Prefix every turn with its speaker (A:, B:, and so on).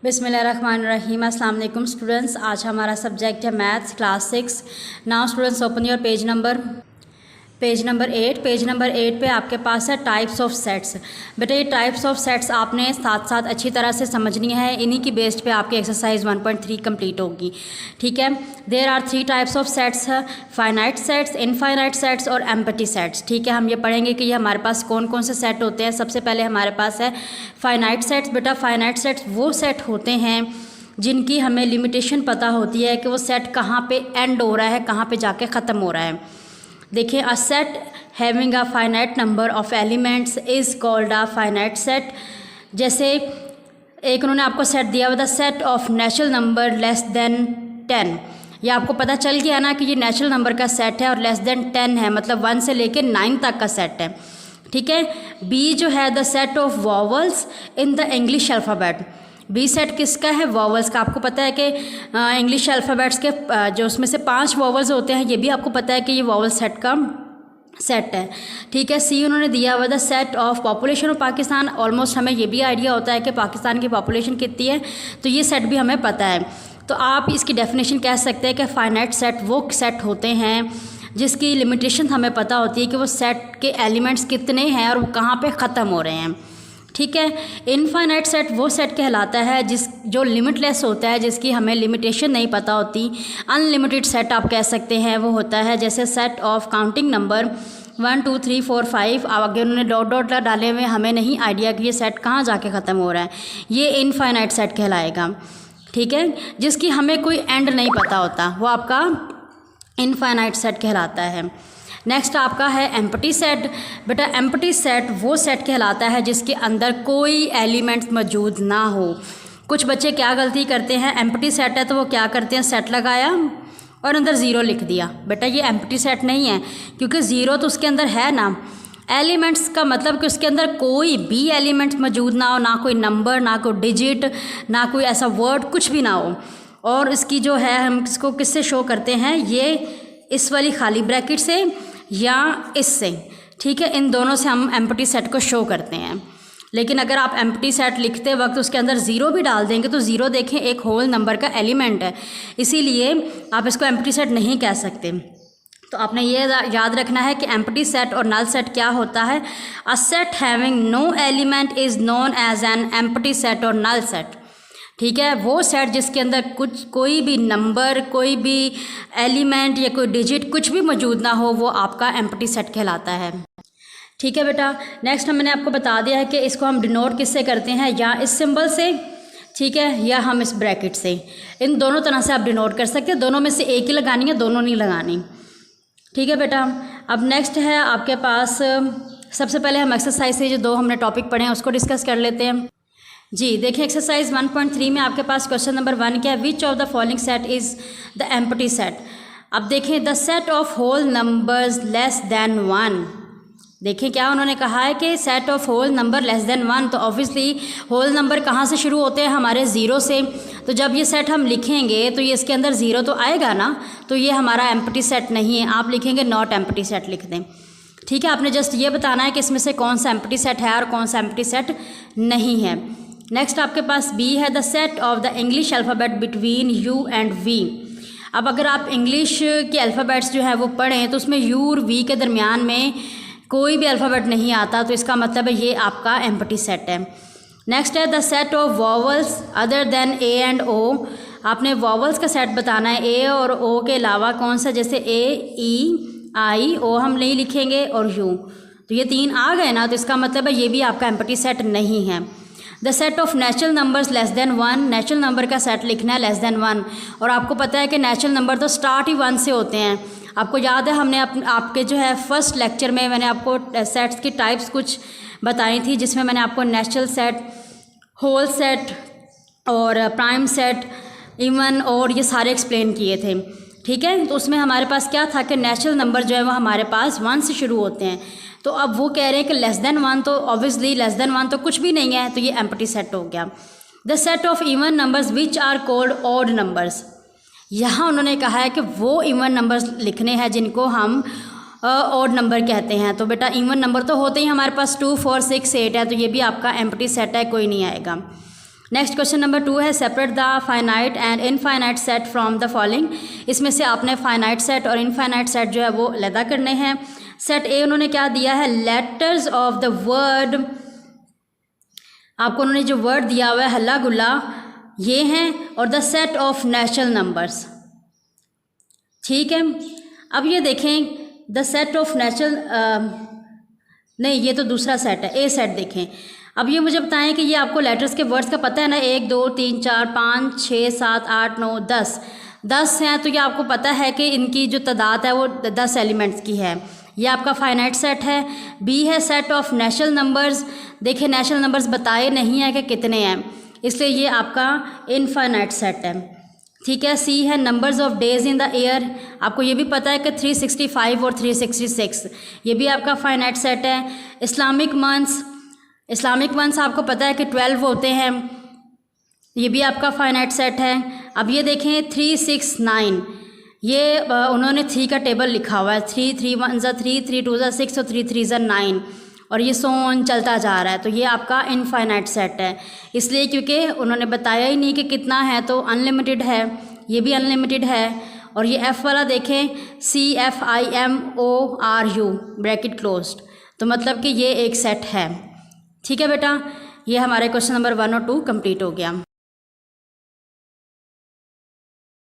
A: बिस्मिल्लाहिर्रहमानिर्रहीम। अस्सलाम वालेकुम स्टूडेंट्स। आज हमारा सब्जेक्ट है maths class 6। Now students open your page number 8। Page number 8 पे आपके पास है टाइप्स ऑफ सेट्स। बेटा ये टाइप्स ऑफ सेट्स आपने साथ साथ अच्छी तरह से समझनी है, इन्हीं की बेस्ड पे आपकी एक्सरसाइज 1.3 कंप्लीट होगी। ठीक है, there are 3 types of sets, finite sets, infinite sets और एम्प्टी सेट्स। ठीक है, हम ये पढ़ेंगे कि ये हमारे पास कौन कौन से सेट होते हैं। सबसे पहले हमारे पास है फाइनाइट सेट्स। बेटा फाइनाइट सेट्स वो सेट होते हैं जिनकी हमें लिमिटेशन पता होती है कि वो सेट कहाँ पे एंड हो रहा है, कहाँ पे जाके ख़त्म हो रहा है। देखिए, अ set having a finite number of elements is called a finite set. जैसे एक उन्होंने आपको सेट दिया हुआ, the set of natural number less then 10। ये आपको पता चल गया ना कि ये नेचुरल नंबर का सेट है और लेस देन 10 है, मतलब 1 से लेकर 9 तक का सेट है। ठीक है, बी जो है the set of vowels in the English alphabet. B set किसका है? वॉवल्स का। आपको पता है कि इंग्लिश अल्फ़ाबेट्स के जो उसमें से 5 वॉवल्स होते हैं, ये भी आपको पता है कि ये वॉवल सेट का सेट है। ठीक है, सी उन्होंने दिया हुआ the set of population of Pakistan. Almost हमें ये भी आइडिया होता है कि पाकिस्तान की पॉपुलेशन कितनी है, तो ये सेट भी हमें पता है। तो आप इसकी डेफिनेशन कह सकते हैं कि फाइनाइट सेट वो सेट होते हैं जिसकी लिमिटेशन हमें पता होती है कि वो सेट के एलिमेंट्स कितने हैं और वो कहाँ पे ख़त्म हो रहे हैं। ठीक है, इनफाइनाइट सेट वो सेट कहलाता है जो लिमिटलेस होता है, जिसकी हमें लिमिटेशन नहीं पता होती। अनलिमिटेड सेट आप कह सकते हैं वो होता है जैसे सेट ऑफ काउंटिंग नंबर 1 2 3 4 5। आगे उन्होंने डॉट डॉट डाले हुए, हमें नहीं आइडिया कि ये सेट कहाँ जाके ख़त्म हो रहा है, ये इनफाइनाइट सेट कहलाएगा। ठीक है, जिसकी हमें कोई एंड नहीं पता होता, वो आपका इनफाइनाइट सेट कहलाता है। नेक्स्ट आपका है एम्प्टी सेट। बेटा एम्प्टी सेट वो सेट कहलाता है जिसके अंदर कोई एलिमेंट्स मौजूद ना हो। कुछ बच्चे क्या गलती करते हैं, एम्प्टी सेट है तो वो क्या करते हैं, सेट लगाया और अंदर ज़ीरो लिख दिया। बेटा ये एम्प्टी सेट नहीं है, क्योंकि ज़ीरो तो उसके अंदर है ना। एलिमेंट्स का मतलब कि उसके अंदर कोई भी एलिमेंट्स मौजूद ना हो, ना कोई नंबर, ना कोई डिजिट, ना कोई ऐसा वर्ड, कुछ भी ना हो। और इसकी जो है हम इसको किससे शो करते हैं, ये इस वाली खाली ब्रैकेट से या इससे। ठीक है, इन दोनों से हम एम्प्टी सेट को शो करते हैं। लेकिन अगर आप एम्प्टी सेट लिखते वक्त उसके अंदर ज़ीरो भी डाल देंगे तो ज़ीरो देखें एक होल नंबर का एलिमेंट है, इसीलिए आप इसको एम्प्टी सेट नहीं कह सकते। तो आपने ये याद रखना है कि एम्प्टी सेट और नल सेट क्या होता है। A set having no element is known as an empty set और नल सेट। ठीक है, वो सेट जिसके अंदर कोई भी नंबर, कोई भी एलिमेंट या कोई डिजिट कुछ भी मौजूद ना हो, वो आपका एम्प्टी सेट कहलाता है। ठीक है बेटा, नेक्स्ट मैंने आपको बता दिया है कि इसको हम डिनोट किससे करते हैं, या इस सिंबल से, ठीक है, या हम इस ब्रैकेट से। इन दोनों तरह से आप डिनोट कर सकते हैं, दोनों में से एक ही लगानी है, दोनों नहीं लगानी। ठीक है बेटा, अब नेक्स्ट है आपके पास, सबसे पहले हम एक्सरसाइज से जो 2 हमने टॉपिक पढ़े हैं उसको डिस्कस कर लेते हैं। जी देखिए, एक्सरसाइज 1.3 में आपके पास क्वेश्चन नंबर 1 क्या है, which of the following set is the empty set. अब देखें, the set of whole numbers less than 1। देखें क्या उन्होंने कहा है कि set of whole number less than 1, तो ऑब्वियसली होल नंबर कहाँ से शुरू होते हैं, हमारे ज़ीरो से। तो जब ये सेट हम लिखेंगे तो ये इसके अंदर ज़ीरो तो आएगा ना, तो ये हमारा एम्प्टी सेट नहीं है। आप लिखेंगे नॉट एम्प्टी सेट लिख दें। ठीक है, आपने जस्ट ये बताना है कि इसमें से कौन सा एम्प्टी सेट है और कौन सा एम्प्टी सेट नहीं है। नेक्स्ट आपके पास बी है, the set of the English alphabet between U and V. अब अगर आप इंग्लिश के अल्फ़ाबेट्स जो है वो पढ़ें तो उसमें यू और वी के दरमियान में कोई भी अल्फ़ाबेट नहीं आता, तो इसका मतलब है ये आपका एम्प्टी सेट है। नेक्स्ट है the set of vowels other than A and O. आपने वॉवल्स का सेट बताना है, ए और ओ के अलावा कौन सा, जैसे ए, ई, आई, ओ हम नहीं लिखेंगे और यू, तो ये 3 आ गए ना, तो इसका मतलब है ये भी आपका एम्प्टी सेट नहीं है। The set of natural numbers less than 1। Natural number का सेट लिखना है लेस देन 1, और आपको पता है कि नेचुरल नंबर तो स्टार्ट ही 1 से होते हैं। आपको याद है हमने आपके जो है फर्स्ट लेक्चर में मैंने आपको सेट्स की टाइप्स कुछ बताई थी, जिसमें मैंने आपको नेचुरल सेट, होल सेट और प्राइम सेट, इवन और ये सारे एक्सप्लेन किए थे। ठीक है, तो उसमें हमारे पास क्या था कि नेचुरल नंबर जो है वो हमारे पास 1 से शुरू होते हैं। तो अब वो कह रहे हैं कि लेस देन 1, तो ऑब्वियसली लेस देन 1 तो कुछ भी नहीं है, तो ये एम्प्टी सेट हो गया। The set of even numbers which are called odd numbers. यहाँ उन्होंने कहा है कि वो इवन नंबर्स लिखने हैं जिनको हम ऑड नंबर कहते हैं। तो बेटा इवन नंबर तो होते ही हमारे पास 2 4 6 8 है, तो ये भी आपका एम्प्टी सेट है, कोई नहीं आएगा। नेक्स्ट क्वेश्चन नंबर 2 है separate the finite and infinite set from the following. इसमें से आपने फाइनाइट सेट और इनफाइनाइट सेट जो है वो अलग करने हैं। सेट ए उन्होंने क्या दिया है, लेटर्स ऑफ द वर्ड, आपको उन्होंने जो वर्ड दिया हुआ है हल्ला गुल्ला ये हैं, और the set of natural numbers. ठीक है, अब ये देखें द सेट ऑफ नेचुरल, नहीं ये तो दूसरा सेट है, ए सेट देखें। अब ये मुझे बताएं कि ये आपको लेटर्स के वर्ड्स का पता है ना, 1 2 3 4 5 6 7 8 9 10 हैं, तो ये आपको पता है कि इनकी जो तादाद है वो 10 एलिमेंट्स की है। ये आपका फाइनाइट सेट है। बी है सेट ऑफ नेचुरल नंबर्स, देखिए नेचुरल नंबर्स बताए नहीं है कि कितने हैं, इसलिए ये आपका इनफाइनाइट सेट है। ठीक है, सी है numbers of days in the year, आपको ये भी पता है कि 365 और 366, ये भी आपका फाइनाइट सेट है। इस्लामिक मंथ्स आपको पता है कि 12 होते हैं, ये भी आपका फाइनाइट सेट है। अब ये देखें 369, ये उन्होंने 3 का टेबल लिखा हुआ है, 3 3 1 3 3 2 6 और 3 3 9, और ये सोन चलता जा रहा है, तो ये आपका इनफाइनाइट सेट है। इसलिए क्योंकि उन्होंने बताया ही नहीं कि कितना है, तो अनलिमिटेड है, ये भी अनलिमिटेड है। और ये एफ़ वाला देखें CFIMORU ब्रैकेट क्लोज्ड, तो मतलब कि ये एक सेट है। ठीक है बेटा, ये हमारे क्वेश्चन नंबर 1 और 2 कंप्लीट हो गया।